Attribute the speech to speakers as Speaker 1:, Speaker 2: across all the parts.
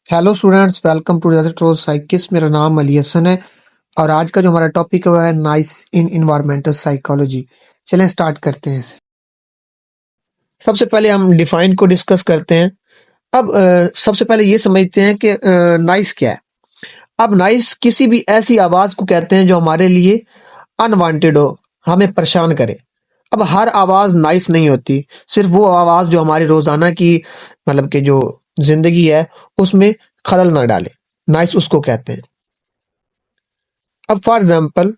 Speaker 1: Hello students, welcome to ट्रोज साइकिस। मेरा नाम अली हसन है और आज का जो हमारा टॉपिक है वो है नाइस इन इन्वायरमेंटल साइकोलॉजी। चलें स्टार्ट करते हैं इसे। सबसे पहले हम डिफाइन को डिस्कस करते हैं। अब सबसे पहले ये समझते हैं कि नाइस क्या है। अब नाइस किसी भी ऐसी आवाज़ को कहते हैं जो हमारे लिए अनवांटेड हो, हमें परेशान करे। अब हर आवाज़ नाइस नहीं होती, सिर्फ वो आवाज़ जो हमारी रोज़ाना की मतलब कि जो ज़िंदगी है उसमें खलल ना डाले, नाइस उसको कहते हैं। अब फॉर एग्जाम्पल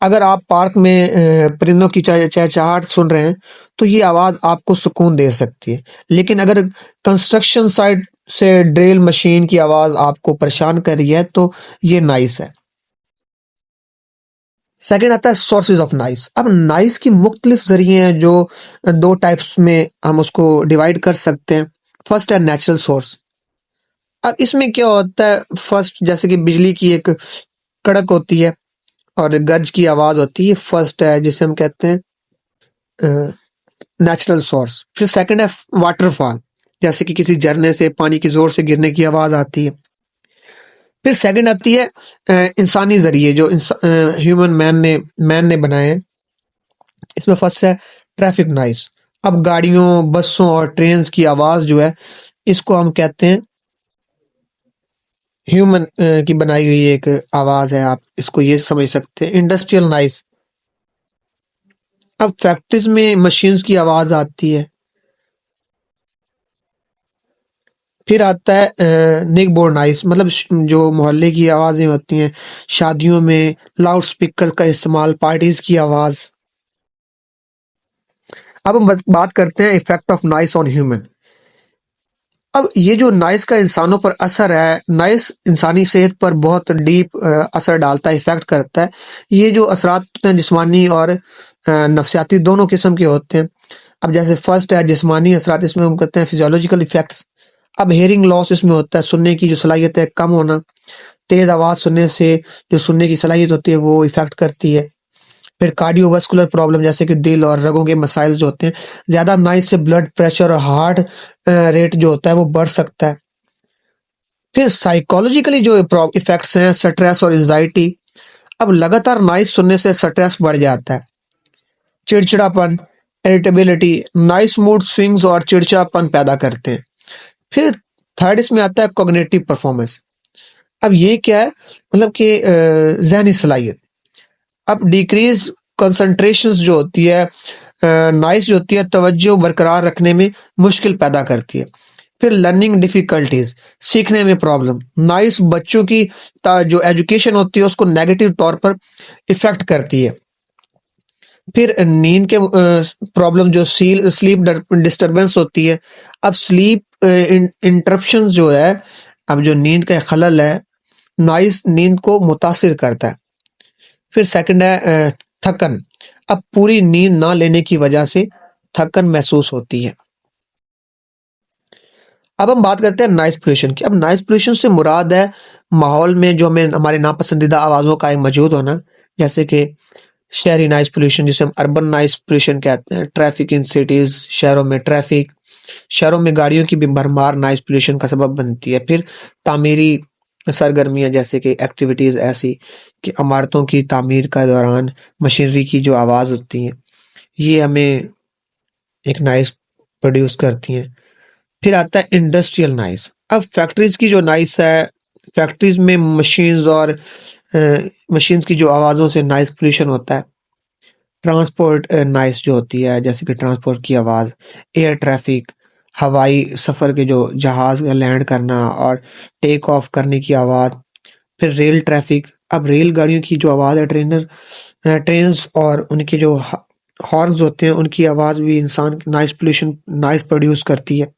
Speaker 1: अगर आप पार्क में परिंदों की चहचहाहट सुन रहे हैं तो ये आवाज़ आपको सुकून दे सकती है। लेकिन अगर कंस्ट्रक्शन साइट से ड्रिल मशीन की आवाज़ आपको परेशान कर रही है तो ये नाइस है। सेकंड आता है सोर्सेज ऑफ नाइस। अब नाइस की मुख्तलिफ जरिए हैं जो दो टाइप्स में हम उसको डिवाइड कर सकते हैं। फर्स्ट है नेचुरल सोर्स। अब इसमें क्या होता है, फर्स्ट जैसे कि बिजली की एक कड़क होती है और गर्ज की आवाज होती है, ये फर्स्ट है जिसे हम कहते हैं नेचुरल सोर्स। फिर सेकंड है वाटरफॉल, जैसे कि किसी झरने से पानी की जोर से गिरने की आवाज आती है। फिर सेकंड आती है इंसानी जरिए जो ह्यूमन मैन ने बनाए हैं। इसमें फर्स्ट है ट्रैफिक नॉइस। अब गाड़ियों, बसों और ट्रेन की आवाज जो है इसको हम कहते हैं ह्यूमन की बनाई हुई एक आवाज है। आप इसको ये समझ सकते हैं इंडस्ट्रियल नॉइस। अब फैक्ट्रीज में मशीन्स की आवाज आती है। फिर आता है निक बोर्ड नॉइस, मतलब जो मोहल्ले की आवाजें होती हैं, शादियों में लाउड स्पीकर का इस्तेमाल, पार्टीज की आवाज। अब हम बात करते हैं effect of noise on human. अब ये जो नॉइस का इंसानों पर असर है, नॉइस इंसानी सेहत पर बहुत डीप असर डालता है, इफेक्ट करता है। ये जो असरात होते हैं जिस्मानी और नफसियाती दोनों किस्म के होते हैं। अब जैसे फर्स्ट है जिस्मानी असरात, इसमें हम कहते हैं फिजियोलॉजिकल इफेक्ट्स। अब हेयरिंग लॉस इसमें होता है, सुनने की जो सलाहियत है कम होना। तेज आवाज सुनने से जो सुनने की सलाहियत होती है वो इफेक्ट करती है। फिर कार्डियोवास्कुलर प्रॉब्लम जैसे कि दिल और रगों के मसाइल जो होते हैं, ज्यादा नॉइज से ब्लड प्रेशर और हार्ट रेट जो होता है वो बढ़ सकता है। फिर साइकोलॉजिकली जो इफेक्ट्स हैं, स्ट्रेस और एंजाइटी। अब लगातार नॉइज सुनने से स्ट्रेस बढ़ जाता है, चिड़चिड़ापन, इरिटेबिलिटी, नाइस मूड स्विंग्स और चिड़चिड़ापन पैदा करते हैं। फिर थर्ड इसमें आता है कॉग्निटिव परफॉर्मेंस। अब ये क्या है, मतलब कि जहनी सलाहियत। अब डिक्रीज कंसंट्रेशन जो होती है, नॉइस जो होती है तवज्जो बरकरार रखने में मुश्किल पैदा करती है। फिर लर्निंग डिफिकल्टीज, सीखने में प्रॉब्लम। नॉइस बच्चों की जो एजुकेशन होती है उसको नेगेटिव तौर पर इफेक्ट करती है। फिर नींद के प्रॉब्लम जो स्लीप डिस्टरबेंस होती है। अब स्लीप इंटरप्शन जो है, अब जो नींद का खलल है, नॉइस नींद को मुतासिर करता है। फिर सेकंड है थकन। अब पूरी नींद ना लेने की वजह से थकन महसूस होती है। अब हम बात करते हैं नॉइस पोल्यूशन की। अब नॉइस पोल्यूशन से मुराद है माहौल में जो हमें हमारे नापसंदीदा आवाज़ों का मौजूद होना, जैसे कि शहरी नॉइस पोल्यूशन जिसे हम अर्बन नॉइस पोल्यूशन कहते हैं। ट्रैफिक इन सिटीज, शहरों में ट्रैफिक, शहरों में गाड़ियों की भी भरमार नॉइस पोल्यूशन का सबब बनती है। फिर तामीरी सरगर्मियां जैसे कि एक्टिविटीज ऐसी कि इमारतों की तामीर का दौरान मशीनरी की जो आवाज़ होती है ये हमें एक नॉइस प्रोड्यूस करती हैं। फिर आता है इंडस्ट्रियल नॉइस। अब फैक्ट्रीज की जो नॉइस है, फैक्ट्रीज में मशीन्स और मशीन्स की जो आवाज़ों से नॉइस पोल्यूशन होता है। ट्रांसपोर्ट नॉइस जो होती है, जैसे कि ट्रांसपोर्ट की आवाज़, एयर ट्रैफिक, हवाई सफ़र के जो जहाज़ लैंड करना और टेक ऑफ करने की आवाज़। फिर रेल ट्रैफिक। अब रेलगाड़ियों की जो आवाज़ है, ट्रेन्स और उनके जो हॉर्न्स होते हैं उनकी आवाज़ भी इंसान नॉइस पोल्यूशन नॉइस प्रोड्यूस करती है।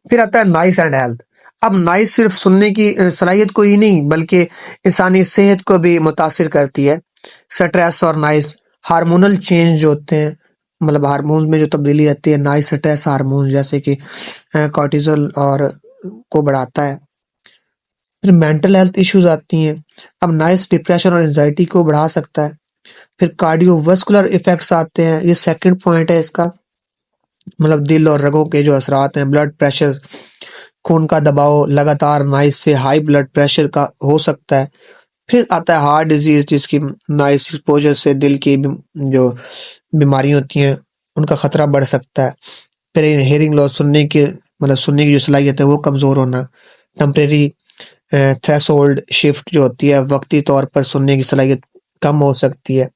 Speaker 1: फिर आता है नॉइस एंड हेल्थ। अब नॉइस सिर्फ सुनने की सलाहियत को ही नहीं बल्कि इंसानी सेहत को भी मुतासिर करती है। स्ट्रेस और नॉइस, हार्मोनल चेंज जो होते हैं, मतलब हार्मोन्स में जो तब्दीली आती है, नॉइस स्ट्रेस हार्मोन जैसे कि कॉर्टिसोल और को बढ़ाता है। फिर मेंटल हेल्थ इश्यूज आती हैं। अब नॉइस डिप्रेशन और एंजाइटी को बढ़ा सकता है। फिर कार्डियोवास्कुलर इफेक्ट्स आते हैं, ये सेकंड पॉइंट है इसका। मतलब दिल और रगों के जो असरात हैं, ब्लड प्रेशर, खून का दबाव लगातार नाइस से हाई ब्लड प्रेशर का हो सकता है। फिर आता है हार्ट डिजीज, जिसकी नाइस एक्सपोजर से दिल की जो बीमारी होती हैं उनका खतरा बढ़ सकता है। फिर हेयरिंग लॉस, सुनने की जो सलाहियत है वो कमजोर होना। टेम्परेरी थ्रेशोल्ड शिफ्ट जो होती है, वक्ती तौर पर सुनने की सलाहियत कम हो सकती है।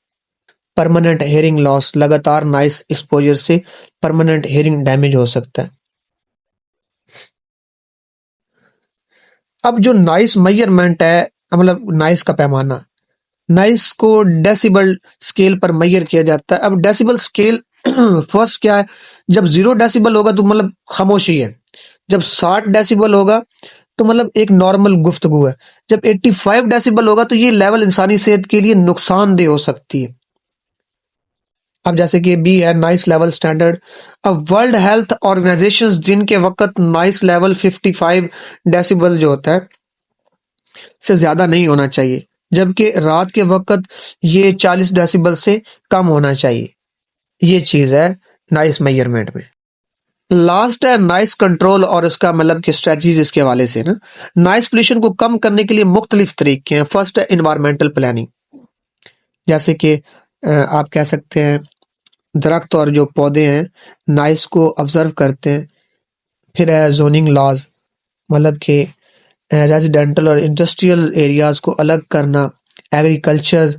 Speaker 1: परमानेंट हेयरिंग लॉस, लगातार नॉइस एक्सपोजर से परमानेंट हेयरिंग डैमेज हो सकता है। अब जो नॉइस मेजरमेंट है, मतलब नॉइस का पैमाना, नॉइस को डेसिबल स्केल पर मेजर किया जाता है। अब डेसिबल स्केल फर्स्ट क्या है, जब 0 डेसिबल होगा तो मतलब खामोशी है। जब 60 डेसिबल होगा तो मतलब एक नॉर्मल गुफ्तगू है। जब 85 डेसिबल होगा तो ये लेवल इंसानी सेहत के लिए नुकसानदेह हो सकती है। अब जैसे कि बी है नॉइस लेवल स्टैंडर्ड। अब वर्ल्ड हेल्थ ऑर्गेनाइजेशन दिन के वक्त नॉइस लेवल 55 डेसिबल जो होता है से ज्यादा नहीं होना चाहिए, जबकि रात के वक्त ये 40 डेसिबल से कम होना चाहिए। ये चीज है नॉइस मेजरमेंट में। लास्ट है नॉइस कंट्रोल और इसका मतलब कि स्ट्रेटजीज इसके हवाले से ना। नॉइस पोल्यूशन को कम करने के लिए मुख्तलिफ तरीके हैं। फर्स्ट है इन्वायरमेंटल प्लानिंग, जैसे कि आप कह सकते हैं दरख्त और जो पौधे हैं नॉइस को ऑब्जर्व करते हैं। फिर है जोनिंग लॉज, मतलब कि रेजिडेंटल और इंडस्ट्रियल एरियाज को अलग करना। एग्रीकल्चर,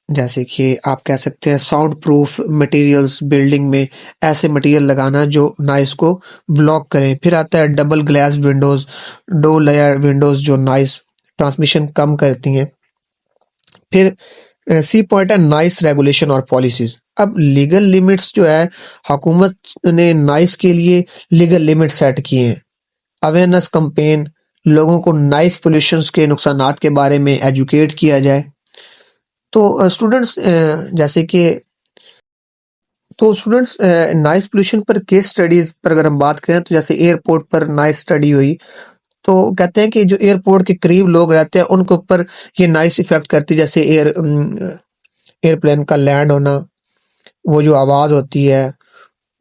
Speaker 1: जैसे कि आप कह सकते हैं साउंड प्रूफ मटेरियल्स, बिल्डिंग में ऐसे मटेरियल लगाना जो नॉइस को ब्लॉक करें। फिर आता है डबल ग्लास विंडोज, दो लेयर विंडोज जो नॉइस ट्रांसमिशन कम करती हैं। फिर सी पॉइंट है नॉइस रेगुलेशन और पॉलिसीज। अब लीगल लिमिट्स जो है, हुकूमत ने नॉइस के लिए लीगल लिमिट सेट किए हैं। अवेयरनेस कैंपेन, लोगों को नॉइस पोल्यूशन के नुकसानात के बारे में एजुकेट किया जाए। तो स्टूडेंट्स जैसे कि तो स्टूडेंट्स नॉइस पोल्यूशन पर केस स्टडीज पर अगर हम बात करें तो जैसे एयरपोर्ट पर नॉइस स्टडी हुई, तो कहते हैं कि जो एयरपोर्ट के करीब लोग रहते हैं उनके ऊपर ये नॉइस इफेक्ट करती है। जैसे एयरप्लेन का लैंड होना, वो जो आवाज होती है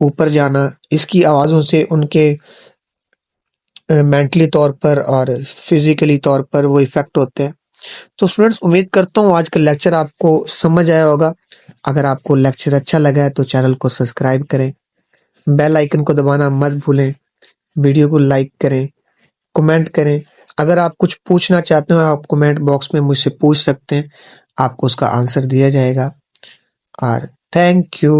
Speaker 1: ऊपर जाना, इसकी आवाजों से उनके मेंटली तौर पर और फिजिकली तौर पर वो इफेक्ट होते हैं। तो स्टूडेंट्स उम्मीद करता हूँ आज का लेक्चर आपको समझ आया होगा। अगर आपको लेक्चर अच्छा लगा है तो चैनल को सब्सक्राइब करें, बेल आइकन को दबाना मत भूलें, वीडियो को लाइक करें, कमेंट करें। अगर आप कुछ पूछना चाहते हो आप कमेंट बॉक्स में मुझसे पूछ सकते हैं, आपको उसका आंसर दिया जाएगा। और थैंक यू।